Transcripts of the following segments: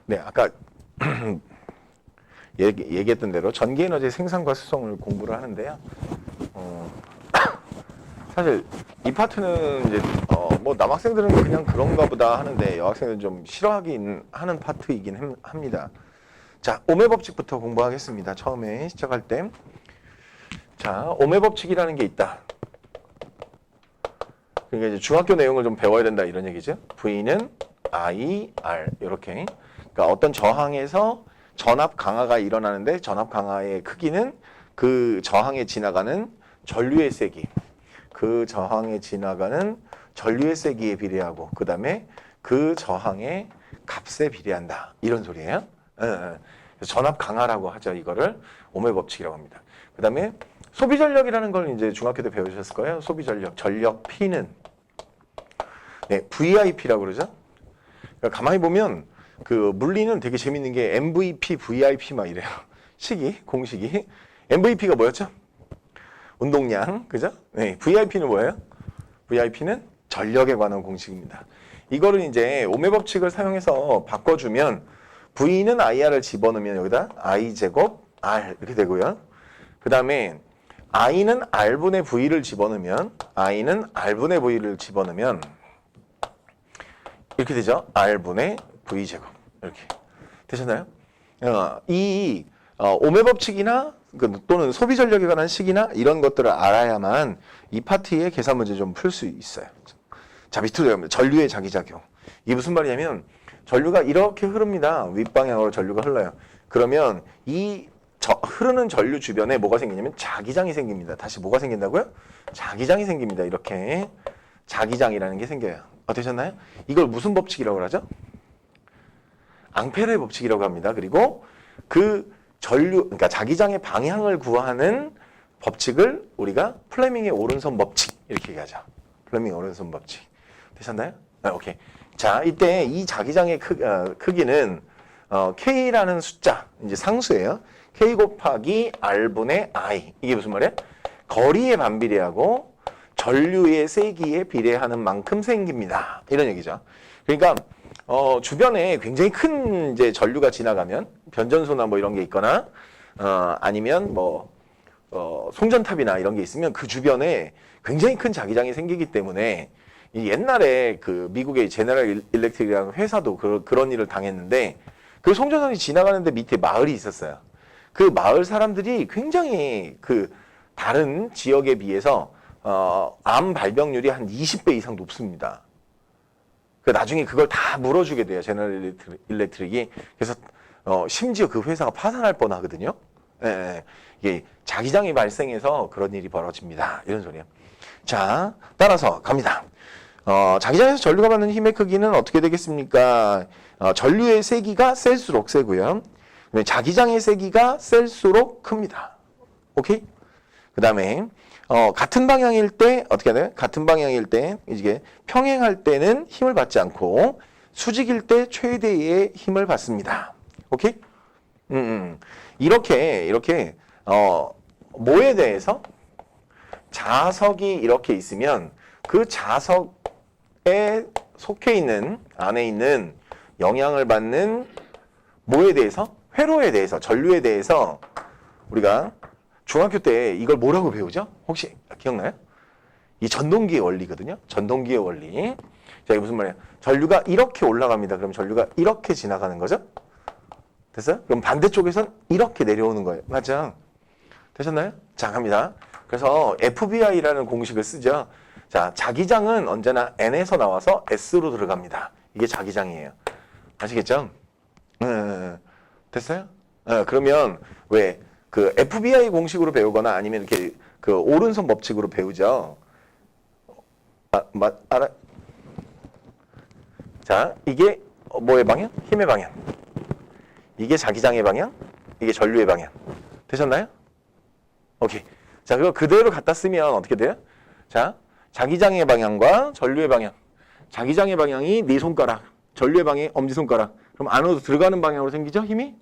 네, 아까 얘기했던 대로 전기에너지 생산과 수송을 공부를 하는데요. 사실 이 파트는 이제 뭐 남학생들은 그냥 그런가 보다 하는데 여학생들은 좀 싫어하긴 하는 파트이긴 합니다. 자, 오매 법칙부터 공부하겠습니다. 처음에 시작할 때. 자, 오매 법칙이라는 게 있다. 그러니까 이제 중학교 내용을 좀 배워야 된다 이런 얘기죠. V는 I, R 이렇게. 그러니까 어떤 저항에서 전압 강화가 일어나는데 전압 강화의 크기는 그 저항에 지나가는 전류의 세기, 그 저항에 지나가는 전류의 세기에 비례하고 그 다음에 그 저항의 값에 비례한다 이런 소리예요. 전압 강화라고 하죠. 이거를 오매 법칙이라고 합니다. 그 다음에 소비 전력이라는 걸 이제 중학교 때 배우셨을 거예요. 소비 전력, 전력 P는 네, VIP라고 그러죠. 그러니까 가만히 보면 그 물리는 되게 재밌는 게 MVP, VIP 막 이래요. 식이, 공식이. MVP가 뭐였죠? 운동량, 그죠? 네, VIP는 뭐예요? VIP는 전력에 관한 공식입니다. 이거를 이제 오매 법칙을 사용해서 바꿔주면 V는 IR을 집어넣으면 여기다 I제곱 R 이렇게 되고요. 그 다음에 I는 R분의 V를 집어넣으면 I는 R분의 V를 집어넣으면 이렇게 되죠. R분의 V제곱 이렇게 되셨나요? 이 오매 법칙이나 또는 소비 전력에 관한 식이나 이런 것들을 알아야만 이 파트의 계산 문제 좀 풀 수 있어요. 자, 밑으로 갑니다. 전류의 자기작용. 이게 무슨 말이냐면 전류가 이렇게 흐릅니다. 윗방향으로 전류가 흘러요. 그러면 이 흐르는 전류 주변에 뭐가 생기냐면 자기장이 생깁니다. 다시 뭐가 생긴다고요? 자기장이 생깁니다. 이렇게 자기장이라는 게 생겨요. 되셨나요? 이걸 무슨 법칙이라고 하죠? 앙페르의 법칙이라고 합니다. 그리고 그 전류, 그러니까 자기장의 방향을 구하는 법칙을 우리가 플레밍의 오른손 법칙 이렇게 얘기하죠. 플레밍의 오른손 법칙. 되셨나요? 오케이. 자, 이때 이 자기장의 크기는 K라는 숫자, 이제 상수예요. K 곱하기 R분의 I. 이게 무슨 말이야? 거리에 반비례하고 전류의 세기에 비례하는 만큼 생깁니다. 이런 얘기죠. 그러니까 주변에 굉장히 큰 이제 전류가 지나가면 변전소나 뭐 이런 게 있거나 아니면 뭐 송전탑이나 이런 게 있으면 그 주변에 굉장히 큰 자기장이 생기기 때문에 옛날에 그 미국의 제너럴 일렉트릭이라는 회사도 그런 일을 당했는데 그 송전선이 지나가는데 밑에 마을이 있었어요. 그 마을 사람들이 굉장히 그 다른 지역에 비해서 암 발병률이 한 20배 이상 높습니다. 나중에 그걸 다 물어주게 돼요. 제너럴 일렉트릭이. 그래서 심지어 그 회사가 파산할 뻔하거든요. 예, 이게 자기장이 발생해서 그런 일이 벌어집니다. 이런 소리예요. 자, 따라서 갑니다. 자기장에서 전류가 받는 힘의 크기는 어떻게 되겠습니까? 전류의 세기가 셀수록 세고요. 자기장의 세기가 셀수록 큽니다. 오케이? 그 다음에 같은 방향일 때 어떻게 해야 돼요? 같은 방향일 때 이게 평행할 때는 힘을 받지 않고 수직일 때 최대의 힘을 받습니다. 오케이? 이렇게 뭐에 대해서 자석이 이렇게 있으면 그 자석에 속해 있는 안에 있는 영향을 받는 뭐에 대해서? 회로에 대해서, 전류에 대해서 우리가 중학교 때 이걸 뭐라고 배우죠? 혹시 기억나요? 이 전동기의 원리거든요. 전동기의 원리. 자, 이게 무슨 말이에요? 전류가 이렇게 올라갑니다. 그럼 전류가 이렇게 지나가는 거죠? 됐어요? 그럼 반대쪽에선 이렇게 내려오는 거예요. 맞죠? 되셨나요? 자, 갑니다. 그래서 FBI라는 공식을 쓰죠. 자, 자기장은 언제나 N에서 나와서 S로 들어갑니다. 이게 자기장이에요. 아시겠죠? 됐어요? 그러면 왜 그 FBI 공식으로 배우거나 아니면 이렇게 그 오른손 법칙으로 배우죠. 알아? 자, 이게 뭐의 방향? 힘의 방향. 이게 자기장의 방향, 이게 전류의 방향. 되셨나요? 오케이. 자, 그거 그대로 갖다 쓰면 어떻게 돼요? 자, 자기장의 방향과 전류의 방향. 자기장의 방향이 네 손가락, 전류의 방향이 엄지손가락. 그럼 안으로 들어가는 방향으로 생기죠? 힘이?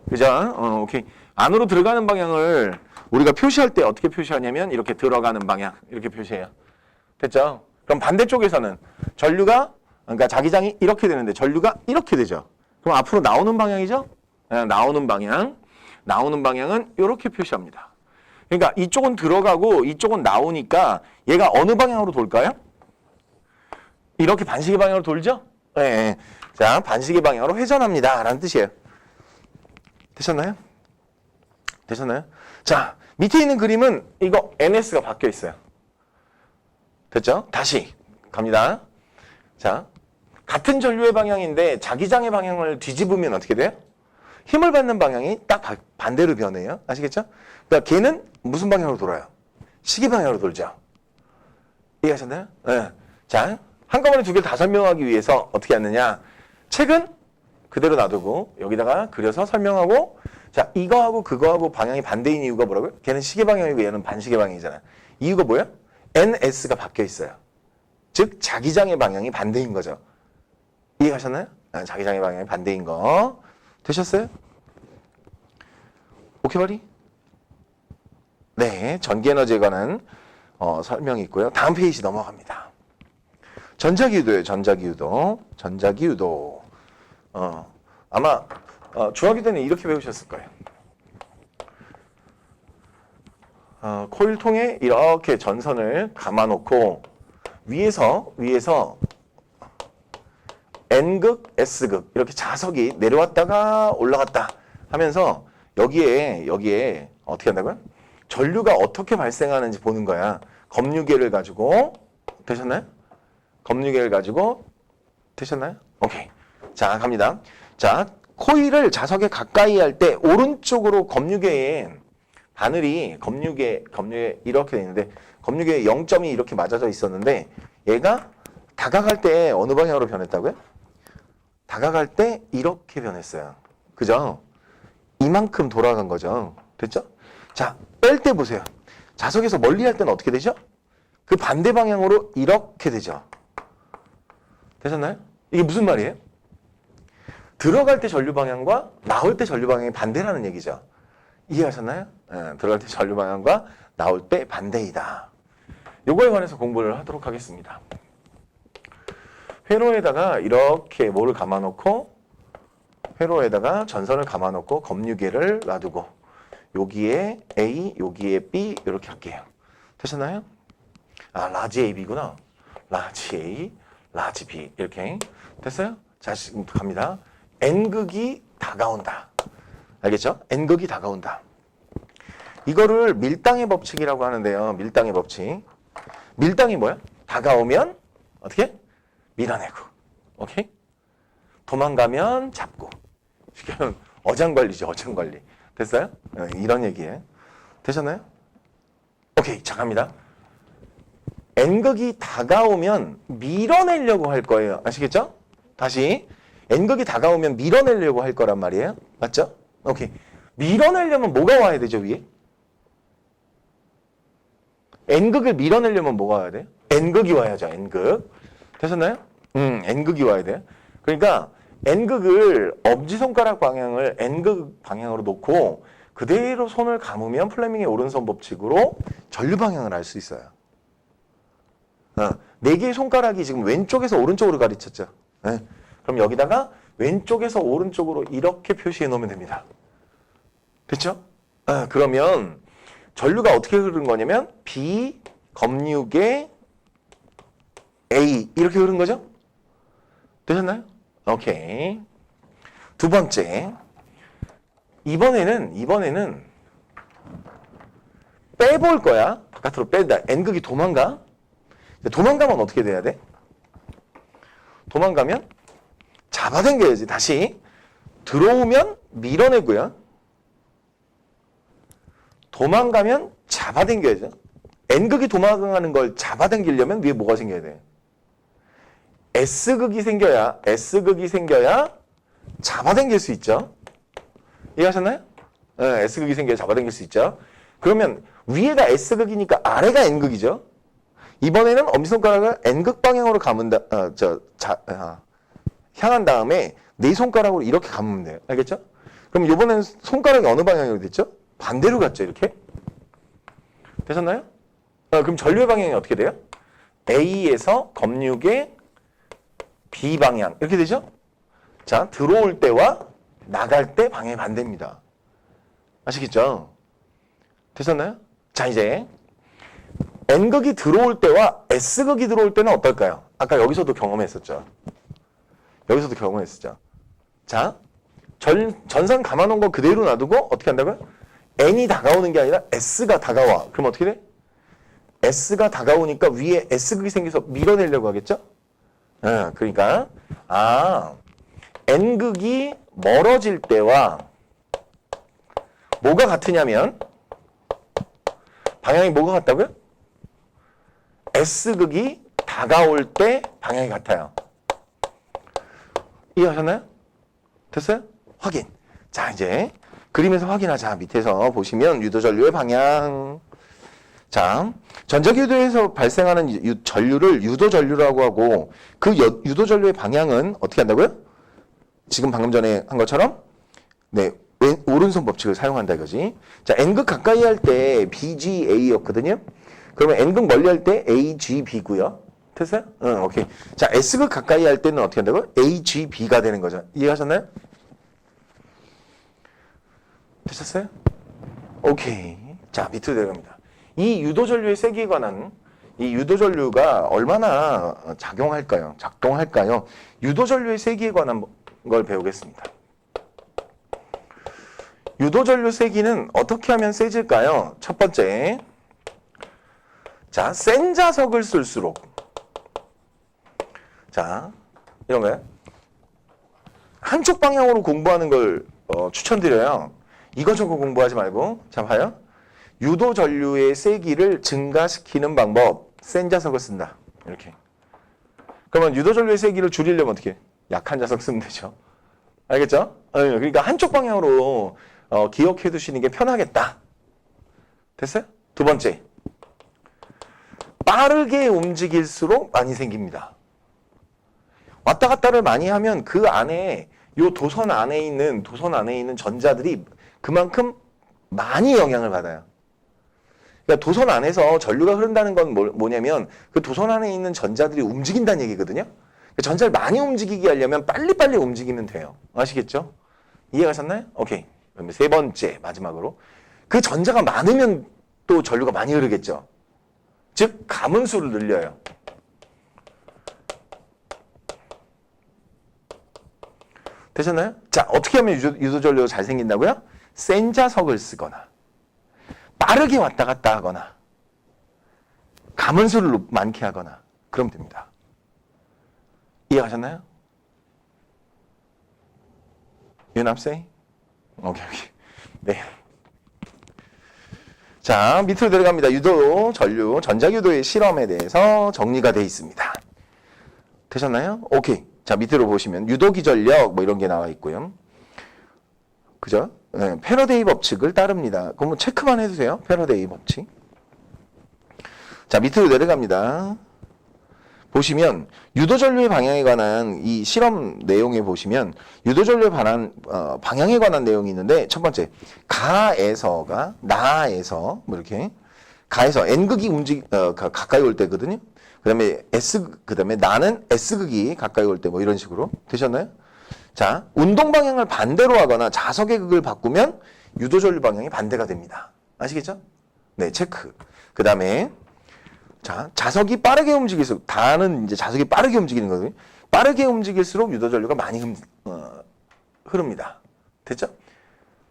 그죠? 오케이. 안으로 들어가는 방향을 우리가 표시할 때 어떻게 표시하냐면 이렇게 들어가는 방향 이렇게 표시해요. 됐죠? 그럼 반대쪽에서는 전류가 그러니까 자기장이 이렇게 되는데 전류가 이렇게 되죠. 그럼 앞으로 나오는 방향이죠? 네, 나오는 방향은 이렇게 표시합니다. 그러니까 이쪽은 들어가고 이쪽은 나오니까 얘가 어느 방향으로 돌까요? 이렇게 반시계 방향으로 돌죠? 네. 자, 반시계 방향으로 회전합니다. 라는 뜻이에요. 되셨나요? 자, 밑에 있는 그림은 이거 NS가 바뀌어 있어요. 됐죠? 다시 갑니다. 자, 같은 전류의 방향인데 자기장의 방향을 뒤집으면 어떻게 돼요? 힘을 받는 방향이 딱 반대로 변해요. 아시겠죠? 그러니까 걔는 무슨 방향으로 돌아요? 시계 방향으로 돌죠. 이해하셨나요? 네. 자, 한꺼번에 두 개를 다 설명하기 위해서 어떻게 하느냐? 책은 그대로 놔두고 여기다가 그려서 설명하고, 자, 이거하고 그거하고 방향이 반대인 이유가 뭐라고요? 걔는 시계 방향이고 얘는 반시계 방향이잖아요. 이유가 뭐야? NS가 바뀌어 있어요. 즉 자기장의 방향이 반대인 거죠. 이해하셨나요? 자기장의 방향이 반대인 거. 되셨어요? 오케이 바리? 네, 전기에너지에 관한 설명이 있고요. 다음 페이지 넘어갑니다. 전자기유도예요. 전자기유도. 아마 중학교 때는 이렇게 배우셨을 거예요. 코일통에 이렇게 전선을 감아놓고 위에서 N극, S극 이렇게 자석이 내려왔다가 올라갔다 하면서 여기에 어떻게 한다고요? 전류가 어떻게 발생하는지 보는 거야. 검유계를 가지고 되셨나요? 되셨나요? 오케이. 자, 갑니다. 자, 코일을 자석에 가까이 할 때 오른쪽으로 검유계에 바늘이 검유계 이렇게 돼 있는데 검유계에 0점이 이렇게 맞아져 있었는데 얘가 다가갈 때 어느 방향으로 변했다고요? 다가갈 때 이렇게 변했어요. 그죠? 이만큼 돌아간 거죠. 됐죠? 자, 뺄 때 보세요. 자석에서 멀리 할 때는 어떻게 되죠? 그 반대 방향으로 이렇게 되죠. 되셨나요? 이게 무슨 말이에요? 들어갈 때 전류 방향과 나올 때 전류 방향이 반대라는 얘기죠. 이해하셨나요? 네, 들어갈 때 전류 방향과 나올 때 반대이다. 요거에 관해서 공부를 하도록 하겠습니다. 회로에다가 이렇게 뭐를 감아놓고 회로에다가 전선을 감아놓고 검유계를 놔두고 여기에 A, 여기에 B 이렇게 할게요. 되셨나요? 아, 라지 AB구나. 라지 A, 라지 B 이렇게 됐어요? 자, 지금 갑니다. N극이 다가온다. 알겠죠? N극이 다가온다. 이거를 밀당의 법칙이라고 하는데요. 밀당의 법칙. 밀당이 뭐야? 다가오면 어떻게? 밀어내고. 오케이? 도망가면 잡고. 쉽게 하면 어장관리죠. 어장관리. 됐어요? 이런 얘기예요. 되셨나요? 오케이. 자, 갑니다. N극이 다가오면 밀어내려고 할 거예요. 아시겠죠? 다시. N극이 다가오면 밀어내려고 할 거란 말이에요. 맞죠? 오케이. 밀어내려면 뭐가 와야 되죠, 위에? N극을 밀어내려면 뭐가 와야 돼요? N극이 와야죠, N극. 되셨나요? N극이 와야 돼요. 그러니까 N극을 엄지손가락 방향을 N극 방향으로 놓고 그대로 손을 감으면 플레밍의 오른손 법칙으로 전류 방향을 알 수 있어요. 네 개의 손가락이 지금 왼쪽에서 오른쪽으로 가르쳤죠. 네. 그럼 여기다가 왼쪽에서 오른쪽으로 이렇게 표시해 놓으면 됩니다. 됐죠? 그러면 전류가 어떻게 흐르는 거냐면 B, 검유계, A 이렇게 흐르는 거죠? 되셨나요? 오케이. 두 번째. 이번에는 빼볼 거야. 바깥으로 뺀다. N극이 도망가. 도망가면 어떻게 돼야 돼? 도망가면 잡아당겨야지. 다시. 들어오면 밀어내고요. 도망가면 잡아당겨야죠. N극이 도망가는 걸 잡아당기려면 위에 뭐가 생겨야 돼? S극이 생겨야 잡아당길 수 있죠. 이해하셨나요? 네, S극이 생겨야 잡아당길 수 있죠. 그러면 위에가 S극이니까 아래가 N극이죠. 이번에는 엄지손가락을 N극 방향으로 향한 다음에 네 손가락으로 이렇게 감으면 돼요. 알겠죠? 그럼 이번에는 손가락이 어느 방향으로 됐죠? 반대로 갔죠, 이렇게. 되셨나요? 그럼 전류의 방향이 어떻게 돼요? A에서 검유계 B 방향 이렇게 되죠? 자, 들어올 때와 나갈 때 방향이 반대입니다. 아시겠죠? 되셨나요? 자, 이제 N극이 들어올 때와 S극이 들어올 때는 어떨까요? 아까 여기서도 경험했었죠. 여기서도 경험했었죠. 자, 전선 감아놓은 거 그대로 놔두고 어떻게 한다고요? N이 다가오는 게 아니라 S가 다가와. 그럼 어떻게 돼? S가 다가오니까 위에 S극이 생겨서 밀어내려고 하겠죠? 그러니까 N극이 멀어질 때와 뭐가 같으냐면 방향이 뭐가 같다고요? S극이 다가올 때 방향이 같아요. 이해하셨나요? 됐어요? 확인. 자, 이제 그림에서 확인하자. 밑에서 보시면 유도전류의 방향. 자, 전자기유도에서 발생하는 전류를 유도전류라고 하고 그 유도전류의 방향은 어떻게 한다고요? 지금 방금 전에 한 것처럼 네, 오른손 법칙을 사용한다 이거지. 자, N극 가까이 할 때 BGA였거든요. 그러면 N극 멀리 할 때 AGB고요. 됐어요? 응, 오케이. 자, S극 가까이 할 때는 어떻게 한다고요? AGB가 되는 거죠. 이해하셨나요? 되셨어요? 오케이. 자, 밑으로 내려갑니다. 이 유도전류의 세기에 관한 이 유도전류가 얼마나 작동할까요? 유도전류의 세기에 관한 걸 배우겠습니다. 유도전류 세기는 어떻게 하면 세질까요? 첫 번째, 자, 센 자석을 쓸수록, 자, 이런 거예요. 한쪽 방향으로 공부하는 걸 추천드려요. 이거저거 공부하지 말고. 자, 봐요. 유도전류의 세기를 증가시키는 방법, 센 자석을 쓴다. 이렇게. 그러면 유도전류의 세기를 줄이려면 어떻게? 약한 자석 쓰면 되죠. 알겠죠? 그러니까 한쪽 방향으로 기억해 두시는 게 편하겠다. 됐어요? 두 번째, 빠르게 움직일수록 많이 생깁니다. 왔다 갔다를 많이 하면 그 안에 요 도선 안에 있는 전자들이 그만큼 많이 영향을 받아요. 그러니까 도선 안에서 전류가 흐른다는 건 뭐냐면 그 도선 안에 있는 전자들이 움직인다는 얘기거든요. 전자를 많이 움직이게 하려면 빨리빨리 움직이면 돼요. 아시겠죠? 이해가셨나요? 오케이. 그러면 세 번째, 마지막으로. 그 전자가 많으면 또 전류가 많이 흐르겠죠. 즉, 가문수를 늘려요. 되셨나요? 자, 어떻게 하면 유도전류가 잘 생긴다고요? 센 자석을 쓰거나, 빠르게 왔다 갔다 하거나, 가문수를 많게 하거나, 그러면 됩니다. 이해하셨나요? You know what I'm saying? 오케이. 네. 자, 밑으로 내려갑니다. 유도, 전류, 전자유도의 실험에 대해서 정리가 되어 있습니다. 되셨나요? 오케이. 자, 밑으로 보시면 유도기 전력 뭐 이런 게 나와 있고요. 그죠? 네, 패러데이 법칙을 따릅니다. 그러면 체크만 해주세요. 패러데이 법칙. 자, 밑으로 내려갑니다. 보시면 유도전류의 방향에 관한 이 실험 내용에 보시면 유도전류의 방향에 관한 내용이 있는데 첫 번째, 가에서가 나에서 뭐 이렇게 가에서 N극이 가까이 올 때거든요. 그다음에 나는 S극이 가까이 올 때 뭐 이런 식으로 되셨나요? 자, 운동 방향을 반대로 하거나 자석의 극을 바꾸면 유도전류 방향이 반대가 됩니다. 아시겠죠? 네, 체크. 그다음에 자, 자석이 빠르게 움직일수록, 다는 이제 자석이 빠르게 움직이는 거거든요. 빠르게 움직일수록 유도전류가 많이 흐릅니다. 됐죠?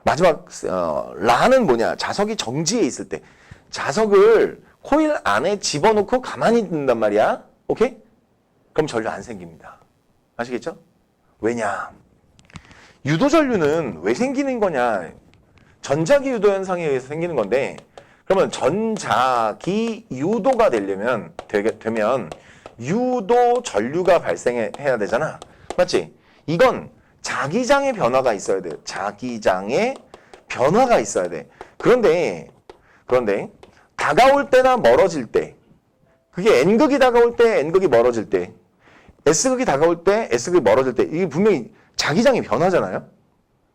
마지막, 라는 뭐냐? 자석이 정지해 있을 때. 자석을 코일 안에 집어넣고 가만히 둔단 말이야. 오케이? 그럼 전류 안 생깁니다. 아시겠죠? 왜냐? 유도전류는 왜 생기는 거냐? 전자기 유도 현상에 의해서 생기는 건데, 그러면 전자기 유도가 되면 유도 전류가 발생해야 되잖아. 맞지? 이건 자기장의 변화가 있어야 돼요. 자기장의 변화가 있어야 돼. 그런데 다가올 때나 멀어질 때, 그게 N극이 다가올 때, N극이 멀어질 때, S극이 다가올 때, S극이 멀어질 때, 이게 분명히 자기장이 변하잖아요.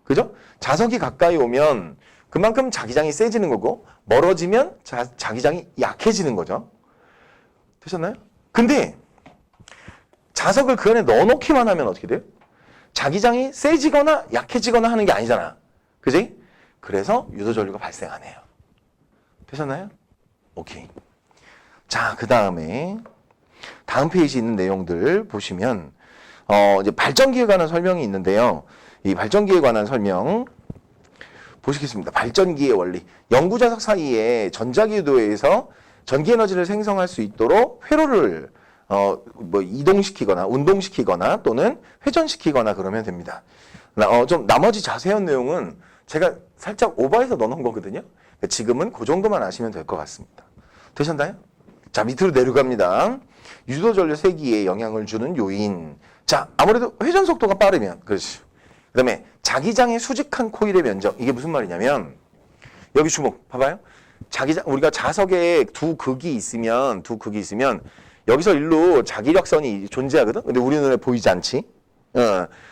그죠? 자석이 가까이 오면 그만큼 자기장이 세지는 거고, 멀어지면 자기장이 약해지는 거죠. 되셨나요? 근데 자석을 그 안에 넣어놓기만 하면 어떻게 돼요? 자기장이 세지거나 약해지거나 하는 게 아니잖아. 그지? 그래서 유도전류가 발생하네요. 되셨나요? 오케이. 자, 그 다음에 다음 페이지에 있는 내용들 보시면 이제 발전기에 관한 설명이 있는데요. 이 발전기에 관한 설명 보시겠습니다. 발전기의 원리. 영구자석 사이에 전자기 유도에서 전기 에너지를 생성할 수 있도록 회로를 이동시키거나 운동시키거나 또는 회전시키거나 그러면 됩니다. 좀 나머지 자세한 내용은 제가 살짝 오버해서 넣어놓은 거거든요. 지금은 그 정도만 아시면 될 것 같습니다. 되셨나요? 자, 밑으로 내려갑니다. 유도전류 세기에 영향을 주는 요인. 자, 아무래도 회전 속도가 빠르면, 그렇죠. 그 다음에 자기장의 수직한 코일의 면적. 이게 무슨 말이냐면, 여기 주목, 봐봐요. 자기장, 우리가 자석에 두 극이 있으면, 여기서 일로 자기력선이 존재하거든? 근데 우리 눈에 보이지 않지?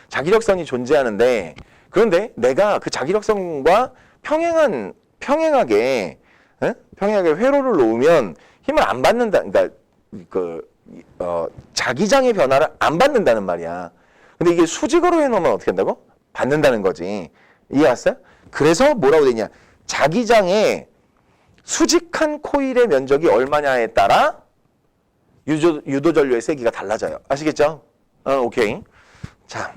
자기력선이 존재하는데, 그런데 내가 그 자기력선과 평행하게 회로를 놓으면 힘을 안 받는다. 그러니까 자기장의 변화를 안 받는다는 말이야. 근데 이게 수직으로 해놓으면 어떻게 한다고? 받는다는 거지. 이해 왔어요? 그래서 뭐라고 되냐? 자기장의 수직한 코일의 면적이 얼마냐에 따라 유도전류의 세기가 달라져요. 아시겠죠? 오케이. 자,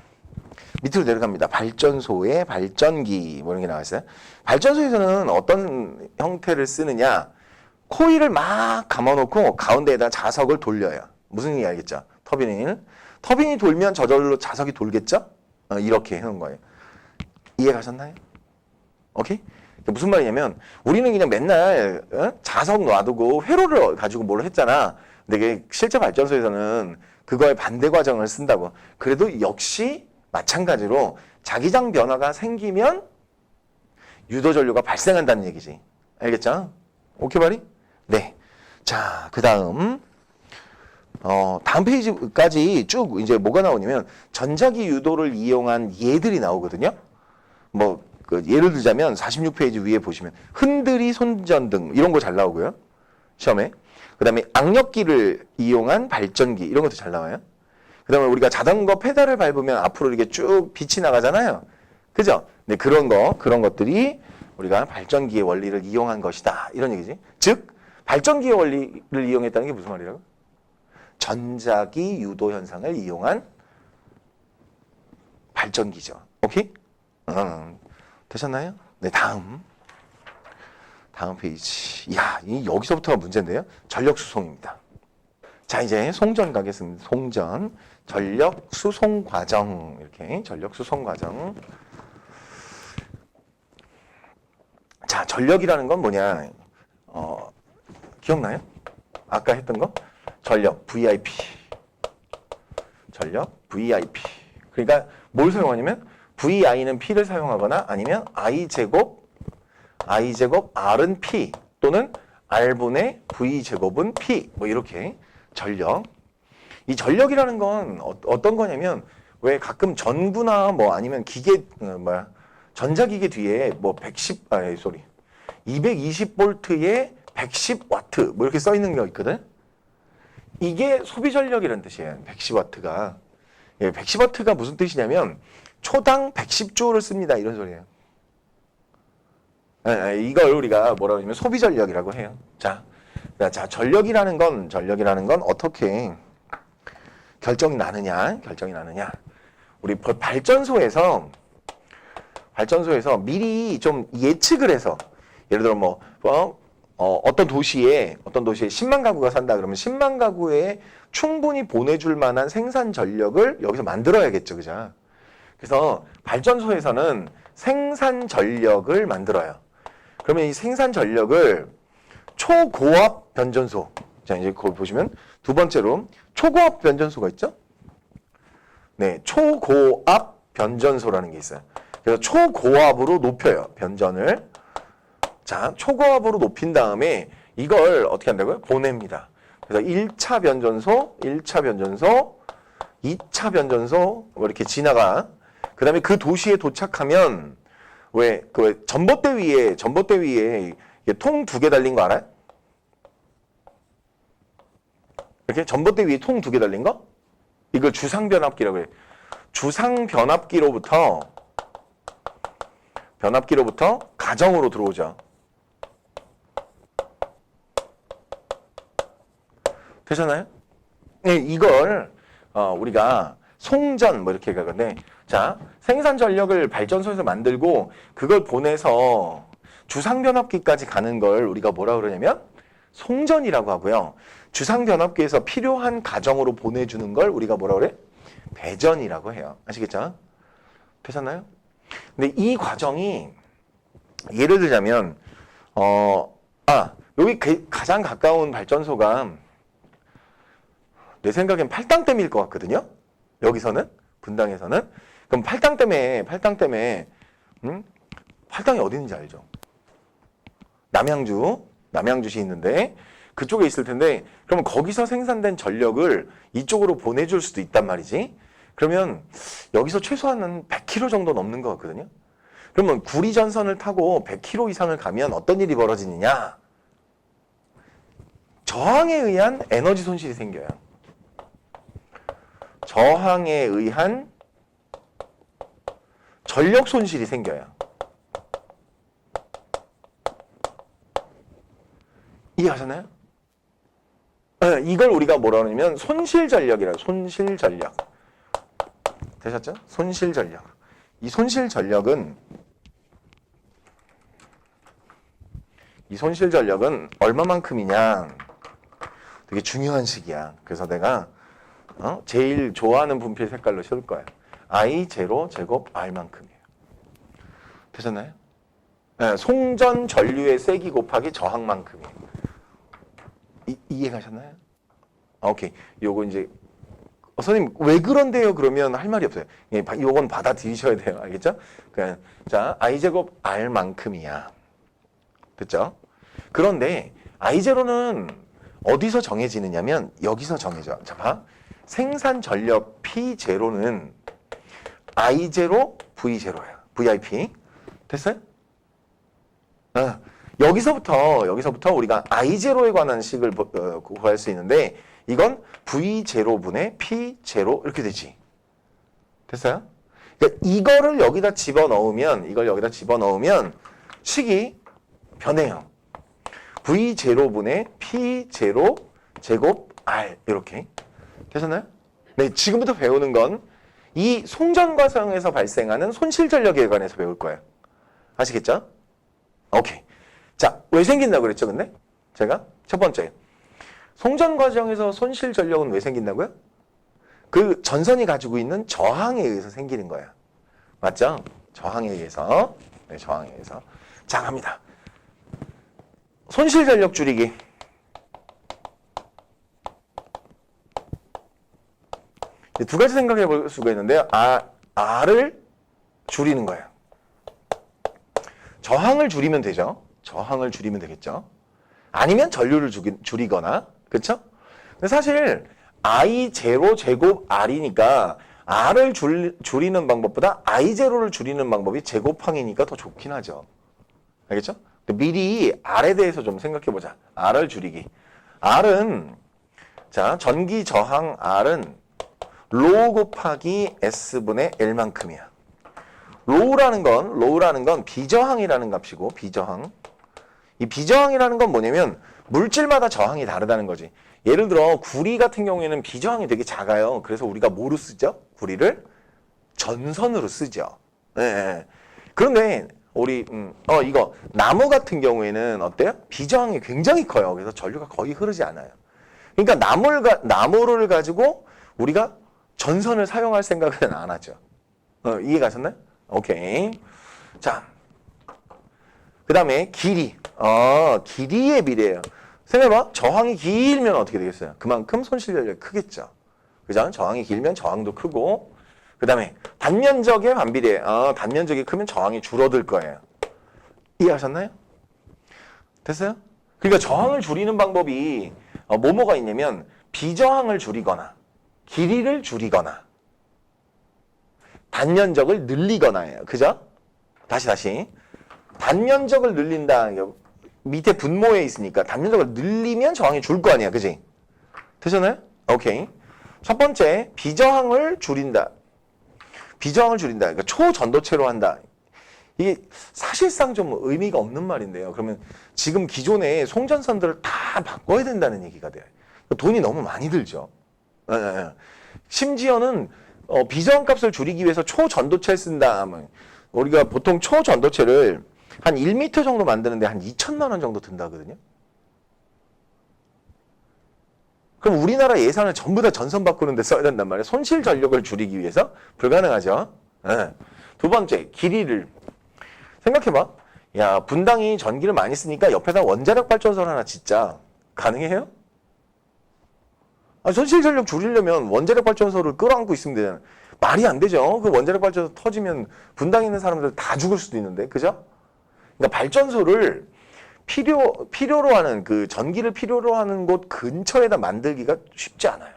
밑으로 내려갑니다. 발전소의 발전기 뭐 이런 게 나와 있어요. 발전소에서는 어떤 형태를 쓰느냐? 코일을 막 감아놓고 가운데에다 자석을 돌려요. 무슨 얘기 알겠죠? 터빈이 돌면 저절로 자석이 돌겠죠? 이렇게 해놓은 거예요. 이해 가셨나요? 오케이? 무슨 말이냐면 우리는 그냥 맨날 자석 놔두고 회로를 가지고 뭘 했잖아. 근데 이게 실제 발전소에서는 그거의 반대 과정을 쓴다고. 그래도 역시 마찬가지로 자기장 변화가 생기면 유도전류가 발생한다는 얘기지. 알겠죠? 오케이 말이? 네. 자, 그 다음 페이지까지 쭉 이제 뭐가 나오냐면 전자기 유도를 이용한 예들이 나오거든요. 예를 들자면 46페이지 위에 보시면 흔들이 손전등 이런 거 잘 나오고요. 시험에. 그 다음에 악력기를 이용한 발전기 이런 것도 잘 나와요. 그 다음에 우리가 자전거 페달을 밟으면 앞으로 이렇게 쭉 빛이 나가잖아요. 그죠? 네, 그런 것들이 우리가 발전기의 원리를 이용한 것이다. 이런 얘기지. 즉, 발전기의 원리를 이용했다는 게 무슨 말이라고? 전자기 유도 현상을 이용한 발전기죠. 오케이? 되셨나요? 네, 다음 페이지. 이야, 여기서부터가 문제인데요. 전력 수송입니다. 자, 이제 송전 가겠습니다. 송전. 전력 수송 과정. 이렇게 전력 수송 과정. 자, 전력이라는 건 뭐냐? 기억나요? 아까 했던 거? 전력 VIP. 전력 VIP. 그러니까 뭘 사용하냐면 VI는 P를 사용하거나 아니면 I제곱 R은 P 또는 R분의 V제곱은 P 뭐 이렇게 전력. 이 전력이라는 건 어떤 거냐면 왜 가끔 전구나 뭐 아니면 전자기계 뒤에 220볼트에 110와트 뭐 이렇게 써 있는 게 있거든. 이게 소비 전력이라는 뜻이에요. 110와트가. 110와트가 무슨 뜻이냐면 초당 110조를 씁니다. 이런 소리예요. 이걸 우리가 뭐라고 하냐면 소비 전력이라고 해요. 자, 전력이라는 건 어떻게 결정이 나느냐? 우리 발전소에서 미리 좀 예측을 해서 예를 들어 어떤 도시에 10만 가구가 산다 그러면 10만 가구에 충분히 보내줄 만한 생산 전력을 여기서 만들어야겠죠. 그죠? 그래서 발전소에서는 생산 전력을 만들어요. 그러면 이 생산 전력을 초고압 변전소. 자, 이제 거기 보시면 두 번째로 초고압 변전소가 있죠? 네, 초고압 변전소라는 게 있어요. 그래서 초고압으로 높여요. 변전을. 자, 초고압으로 높인 다음에 이걸 어떻게 한다고요? 보냅니다. 그래서 1차 변전소, 2차 변전소 이렇게 지나가. 그 다음에 그 도시에 도착하면 전봇대 위에 통 2개 달린 거 알아요? 이렇게 전봇대 위에 통 2개 달린 거? 이걸 주상변압기라고 해요. 주상 변압기로부터 가정으로 들어오죠. 되잖아요? 네, 이걸 우리가 송전 뭐 이렇게 가는데, 자, 생산 전력을 발전소에서 만들고 그걸 보내서 주상 변압기까지 가는 걸 우리가 뭐라 그러냐면 송전이라고 하고요. 주상 변압기에서 필요한 가정으로 보내주는 걸 우리가 뭐라 그래? 배전이라고 해요. 아시겠죠? 되셨나요? 근데 이 과정이 예를 들자면 여기 가장 가까운 발전소가 내 생각엔 팔당댐일 것 같거든요. 여기서는 분당에서는. 그럼 팔당댐에 팔당이 어디 있는지 알죠? 남양주시 있는데 그쪽에 있을 텐데, 그러면 거기서 생산된 전력을 이쪽으로 보내줄 수도 있단 말이지. 그러면 여기서 최소한은 100km 정도 넘는 것 같거든요. 그러면 구리전선을 타고 100km 이상을 가면 어떤 일이 벌어지느냐? 저항에 의한 에너지 손실이 생겨요. 저항에 의한 전력 손실이 생겨요. 이해하셨나요? 네, 이걸 우리가 뭐라 그러냐면 손실전력이라고. 손실전력. 되셨죠? 손실전력. 이 손실전력은 얼마만큼이냐? 되게 중요한 식이야. 그래서 내가 제일 좋아하는 분필 색깔로 씌울 거야. I0 제곱 R만큼이에요. 되셨나요? 네, 송전 전류의 세기 곱하기 저항만큼이에요. 이해가셨나요? 오케이. 요거 이제 선생님 왜 그런데요? 그러면 할 말이 없어요. 요건 받아들이셔야 돼요. 알겠죠? 그러니까 자, I 제곱 R만큼이야. 됐죠? 그런데 I0는 어디서 정해지느냐면 여기서 정해져. 자, 봐. 생산 전력 P0는 I0 V0야. VIP. 됐어요? 여기서부터 우리가 I0에 관한 식을 구할 수 있는데, 이건 V0분의 P0 이렇게 되지. 됐어요? 그러니까 이걸 여기다 집어넣으면 식이 변해요. V0분의 P0 제곱 R 이렇게. 되셨나요? 네, 지금부터 배우는 건 이 송전 과정에서 발생하는 손실 전력에 관해서 배울 거예요. 아시겠죠? 오케이. 자, 왜 생긴다고 그랬죠, 근데? 제가 첫 번째, 송전 과정에서 손실 전력은 왜 생긴다고요? 그 전선이 가지고 있는 저항에 의해서 생기는 거야. 맞죠? 저항에 의해서. 네, 저항에 의해서. 자, 갑니다. 손실 전력 줄이기. 두 가지 생각해 볼 수가 있는데요. R을 줄이는 거예요. 저항을 줄이면 되죠. 저항을 줄이면 되겠죠. 아니면 전류를 줄이거나, 그렇죠? 근데 사실 I0 제곱 R이니까 R을 줄이는 방법보다 I0를 줄이는 방법이 제곱항이니까 더 좋긴 하죠. 알겠죠? 미리 R에 대해서 좀 생각해 보자. R을 줄이기. R은, 자, 전기 저항 R은 로 곱하기 S분의 L만큼이야. 로우라는 건 비저항이라는 값이고, 비저항. 이 비저항이라는 건 뭐냐면 물질마다 저항이 다르다는 거지. 예를 들어 구리 같은 경우에는 비저항이 되게 작아요. 그래서 우리가 뭐로 쓰죠? 구리를 전선으로 쓰죠. 네. 그런데 우리 이거 나무 같은 경우에는 어때요? 비저항이 굉장히 커요. 그래서 전류가 거의 흐르지 않아요. 그러니까 나무를 가지고 우리가 전선을 사용할 생각은 안 하죠. 이해 가셨나요? 오케이. 자, 그 다음에 길이. 길이의 비례예요. 생각해봐. 저항이 길면 어떻게 되겠어요? 그만큼 손실 전력이 크겠죠. 그죠? 저항이 길면 저항도 크고. 그 다음에 단면적의 반비례. 단면적이 크면 저항이 줄어들 거예요. 이해하셨나요? 됐어요? 그러니까 저항을 줄이는 방법이 뭐가 있냐면 비저항을 줄이거나 길이를 줄이거나 단면적을 늘리거나예요. 그죠? 다시. 단면적을 늘린다. 밑에 분모에 있으니까 단면적을 늘리면 저항이 줄 거 아니야. 그지? 되셨나요? 오케이. 첫 번째, 비저항을 줄인다. 비저항을 줄인다. 그러니까 초전도체로 한다. 이게 사실상 좀 의미가 없는 말인데요. 그러면 지금 기존의 송전선들을 다 바꿔야 된다는 얘기가 돼요. 돈이 너무 많이 들죠. 심지어는 비저항 값을 줄이기 위해서 초전도체를 쓴다 하면 우리가 보통 초전도체를 한 1m 정도 만드는데 한 2천만 원 정도 든다거든요. 그럼 우리나라 예산을 전부 다 전선 바꾸는 데 써야 된단 말이에요. 손실 전력을 줄이기 위해서 불가능하죠. 두 번째, 길이를 생각해봐. 야, 분당이 전기를 많이 쓰니까 옆에다 원자력 발전소를 하나 짓자. 가능해요? 손실 전력 줄이려면 원자력 발전소를 끌어안고 있으면 되잖아요. 말이 안 되죠. 그 원자력 발전소 터지면 분당에 있는 사람들 다 죽을 수도 있는데, 그죠? 그러니까 발전소를 필요로 하는 그 전기를 필요로 하는 곳 근처에다 만들기가 쉽지 않아요.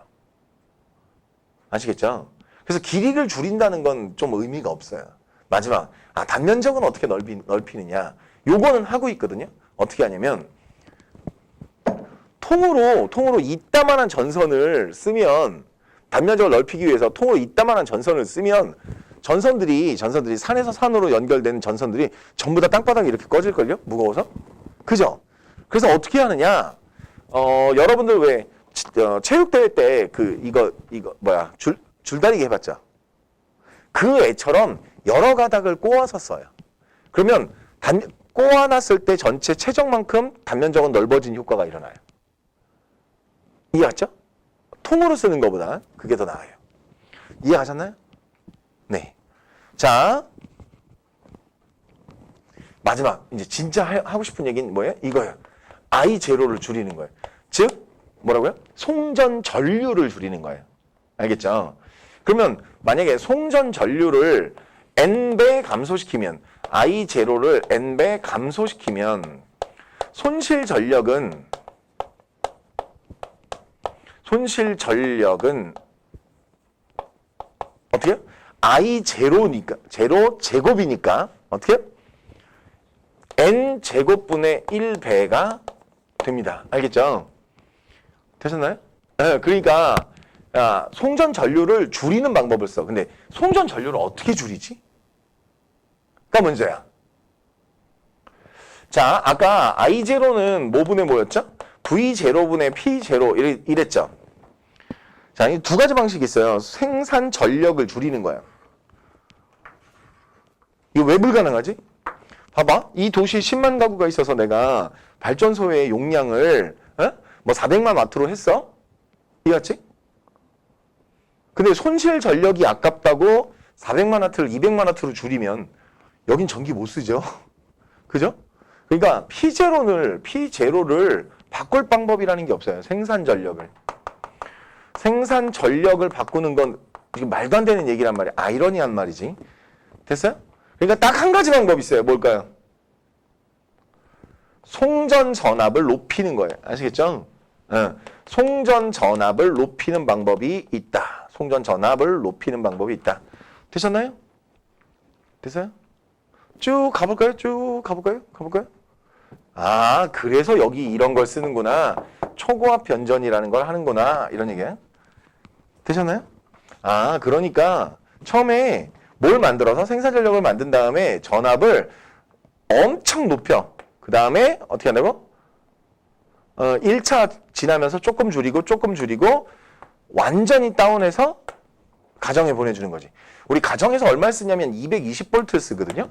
아시겠죠? 그래서 길이를 줄인다는 건 좀 의미가 없어요. 마지막, 단면적은 어떻게 넓히느냐. 요거는 하고 있거든요. 어떻게 하냐면, 통으로 이따만한 전선을 쓰면, 단면적을 넓히기 위해서 통으로 이따만한 전선을 쓰면, 전선들이 산에서 산으로 연결되는 전선들이 전부 다 땅바닥에 이렇게 꺼질걸요? 무거워서? 그죠? 그래서 어떻게 하느냐? 여러분들 왜, 체육대회 때 줄다리기 해봤죠? 그 애처럼 여러 가닥을 꼬아서 써요. 그러면 꼬아놨을 때 전체 체적만큼 단면적은 넓어진 효과가 일어나요. 이해갔죠? 통으로 쓰는 것보다 그게 더 나아요. 이해하셨나요? 네. 자, 마지막 이제 진짜 하고 싶은 얘기는 뭐예요? 이거예요. I0를 줄이는 거예요. 즉 뭐라고요? 송전 전류를 줄이는 거예요. 알겠죠? 그러면 만약에 송전 전류를 N배 감소시키면 I0를 N배 감소시키면 손실 전력은 어떻게 해요? I0니까 제로 제곱이니까 어떻게 해요? N 제곱분의 1배가 됩니다. 알겠죠? 되셨나요? 네, 그러니까 송전 전류를 줄이는 방법을 써. 근데 송전 전류를 어떻게 줄이지? 가 문제야. 자, 아까 I0는 뭐분의 뭐였죠? V0분의 P0 이랬죠? 자, 이 두 가지 방식이 있어요. 생산 전력을 줄이는 거예요. 이거 왜 불가능하지? 봐봐. 이 도시에 10만 가구가 있어서 내가 발전소의 용량을 뭐 400만 와트로 했어? 이해갔지? 근데 손실 전력이 아깝다고 400만 와트를 200만 와트로 줄이면 여긴 전기 못 쓰죠. 그죠? 그러니까 P0를 바꿀 방법이라는 게 없어요. 생산 전력을 바꾸는 건 지금 말도 안 되는 얘기란 말이야. 아이러니한 말이지. 됐어요? 그러니까 딱 한 가지 방법이 있어요. 뭘까요? 송전 전압을 높이는 거예요. 아시겠죠? 송전 전압을 높이는 방법이 있다. 송전 전압을 높이는 방법이 있다. 되셨나요? 됐어요? 쭉 가볼까요? 가볼까요? 그래서 여기 이런 걸 쓰는구나. 초고압 변전이라는 걸 하는구나. 이런 얘기예요. 되셨나요? 그러니까 처음에 뭘 만들어서 생산 전력을 만든 다음에 전압을 엄청 높여. 그 다음에 어떻게 한다고? 1차 지나면서 조금 줄이고 완전히 다운해서 가정에 보내주는 거지. 우리 가정에서 얼마 쓰냐면 220V 쓰거든요.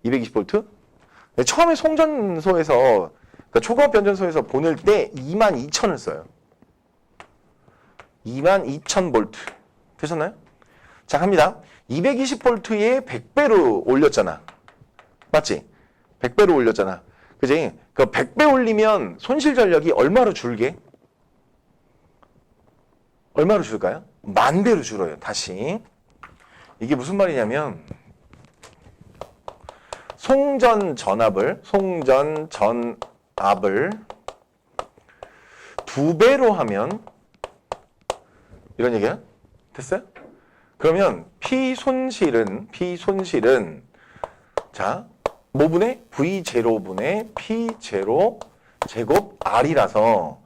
220V. 처음에 송전소에서 그러니까 초고압 변전소에서 보낼 때 22,000을 써요. 22,000V. 되셨나요? 자, 갑니다. 220V에 100배로 올렸잖아. 맞지? 100배로 올렸잖아. 그지? 그 100배 올리면 손실 전력이 얼마로 줄게? 얼마로 줄까요? 10,000배로 줄어요. 다시. 이게 무슨 말이냐면 송전 전압을 2배로 하면 이런 얘기야? 됐어요? 그러면 P 손실은 자, 뭐분의 V0분의 P0 제곱 R이라서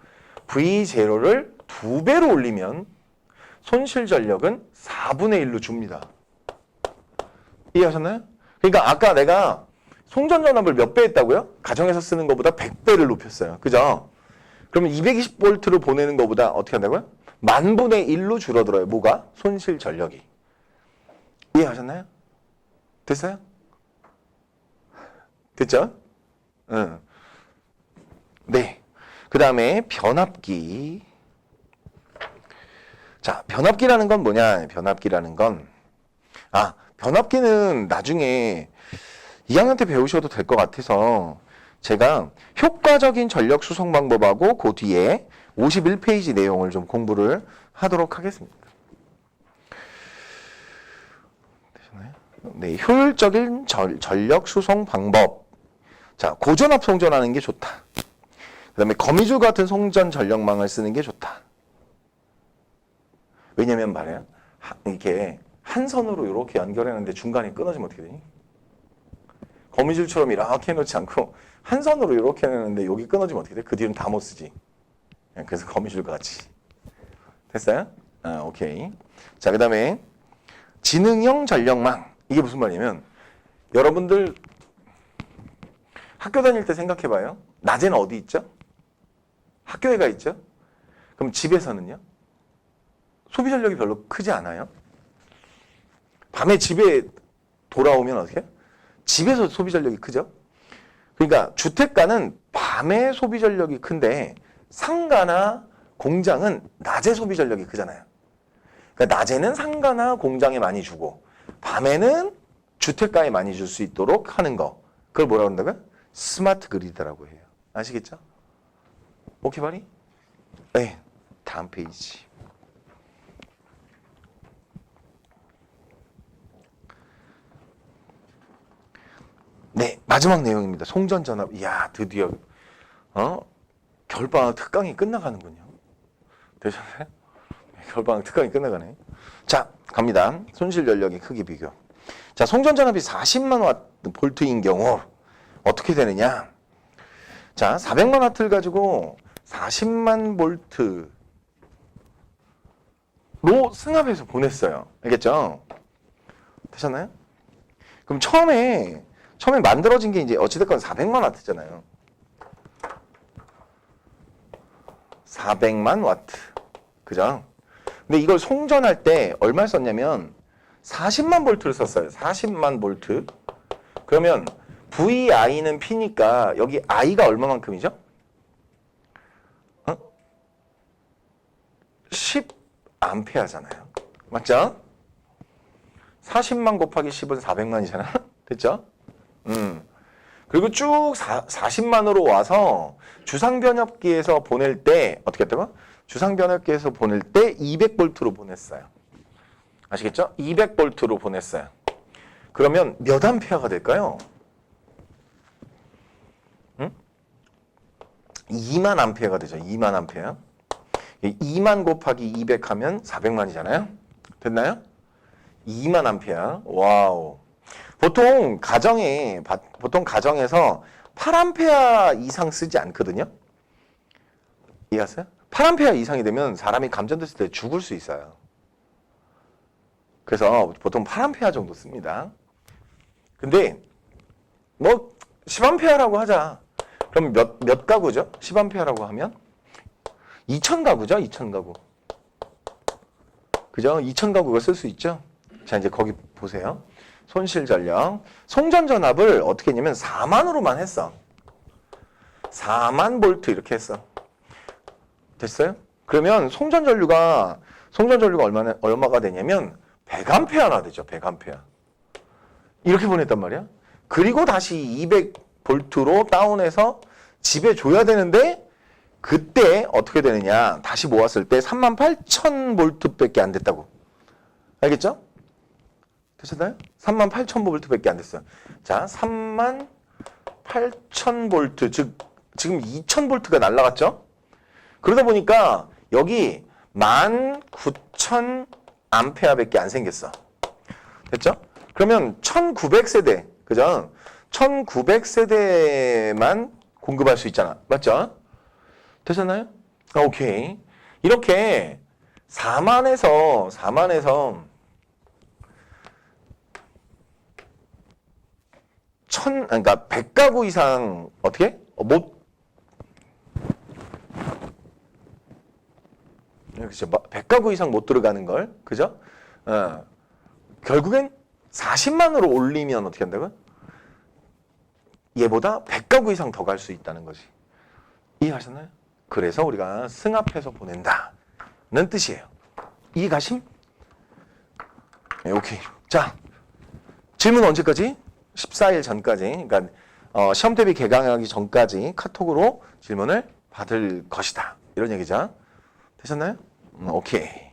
V0를 2배로 올리면 손실 전력은 4분의 1로 줍니다. 이해하셨나요? 그러니까 아까 내가 송전전압을 몇 배 했다고요? 가정에서 쓰는 것보다 100배를 높였어요. 그죠? 그러면 220V를 보내는 것보다 어떻게 한다고요? 10,000분의 1로 줄어들어요. 뭐가? 손실 전력이. 이해하셨나요? 됐어요? 됐죠? 응. 네. 그 다음에 변압기. 자, 변압기라는 건 뭐냐? 변압기라는 건, 변압기는 나중에 2학년 때 배우셔도 될 것 같아서 제가 효과적인 전력 수송 방법하고 그 뒤에 51페이지 내용을 좀 공부를 하도록 하겠습니다. 되셨나요? 네, 효율적인 전력 수송 방법. 자, 고전압 송전하는 게 좋다. 그 다음에 거미줄 같은 송전 전력망을 쓰는 게 좋다. 왜냐면 말이야, 이렇게 한 선으로 이렇게 연결했는데 중간에 끊어지면 어떻게 되니? 거미줄처럼 이렇게 해놓지 않고 한 선으로 이렇게 해놨는데 여기 끊어지면 어떻게 돼? 그 뒤는 다 못 쓰지. 그래서 거미줄 같이. 됐어요? 오케이. 자, 그 다음에 지능형 전력망. 이게 무슨 말이냐면 여러분들 학교 다닐 때 생각해봐요. 낮에는 어디 있죠? 학교에 가 있죠? 그럼 집에서는요? 소비 전력이 별로 크지 않아요? 밤에 집에 돌아오면 어떻게 해요? 집에서 소비 전력이 크죠? 그러니까 주택가는 밤에 소비 전력이 큰데 상가나 공장은 낮에 소비 전력이 크잖아요. 그러니까 낮에는 상가나 공장에 많이 주고 밤에는 주택가에 많이 줄 수 있도록 하는 거. 그걸 뭐라고 한다고요? 스마트 그리드라고 해요. 아시겠죠? 오케이 바리? 네. 다음 페이지. 네, 마지막 내용입니다. 송전전압. 이야, 드디어 겨울방학 특강이 끝나가는군요. 되셨나요? 겨울방학 특강이 끝나가네. 자, 갑니다. 손실 전력의 크기 비교. 자, 송전전압이 40만 와트 볼트인 경우 어떻게 되느냐? 자, 400만 와트를 가지고 40만 볼트로 승합해서 보냈어요. 알겠죠? 되셨나요? 그럼 처음에 만들어진 게 이제 어찌됐건 400만 와트잖아요. 400만 와트. 그죠? 근데 이걸 송전할 때 얼마 썼냐면 40만 볼트를 썼어요. 40만 볼트. 그러면 VI는 P니까 여기 I가 얼마만큼이죠? 10암페어잖아요. 맞죠? 40만 곱하기 10은 400만이잖아. 됐죠? 그리고 쭉 40만으로 와서 주상변압기에서 보낼 때 어떻게 했다고? 주상변압기에서 보낼 때 200볼트로 보냈어요. 아시겠죠? 200볼트로 보냈어요. 그러면 몇 암페어가 될까요? 2만 암페어가 되죠. 2만 암페어. 2만 곱하기 200 하면 400만이잖아요. 됐나요? 2만 암페어. 와우. 보통 가정에서 8암페어 이상 쓰지 않거든요. 이해하세요? 8암페어 이상이 되면 사람이 감전됐을 때 죽을 수 있어요. 그래서 보통 8암페어 정도 씁니다. 근데 뭐 10암페어라고 하자. 그럼 몇 가구죠? 10암페어라고 하면 2,000가구죠? 2,000가구. 그죠? 2,000가구가 쓸 수 있죠? 자, 이제 거기 보세요. 손실 전력. 송전 전압을 어떻게 했냐면 4만으로만 했어. 4만 볼트 이렇게 했어. 됐어요? 그러면 송전 전류가 얼마가 되냐면 100암페어나 되죠. 100암페어. 이렇게 보냈단 말이야. 그리고 다시 200볼트로 다운해서 집에 줘야 되는데 그때 어떻게 되느냐. 다시 모았을 때 38,000볼트밖에 안 됐다고. 알겠죠? 되셨나요? 38,000볼트밖에 안 됐어요. 자, 38,000볼트, 즉 지금 2,000볼트가 날라갔죠? 그러다 보니까 여기 19,000암페어밖에 안 생겼어. 됐죠? 그러면 1,900세대, 그죠? 1,900세대만 공급할 수 있잖아. 맞죠? 되셨나요? 오케이. 이렇게 4만에서 그러니까 100가구 이상 어떻게? 못 그렇죠. 100가구 이상 못 들어가는 걸. 그죠? 결국엔 40만으로 올리면 어떻게 한다고요? 얘보다 100가구 이상 더 갈 수 있다는 거지. 이해하셨나요? 그래서 우리가 승합해서 보낸다는 뜻이에요. 이해가심? 네, 오케이. 자, 질문 언제까지? 14일 전까지. 그러니까 시험 대비 개강하기 전까지 카톡으로 질문을 받을 것이다. 이런 얘기죠. 되셨나요? 오케이.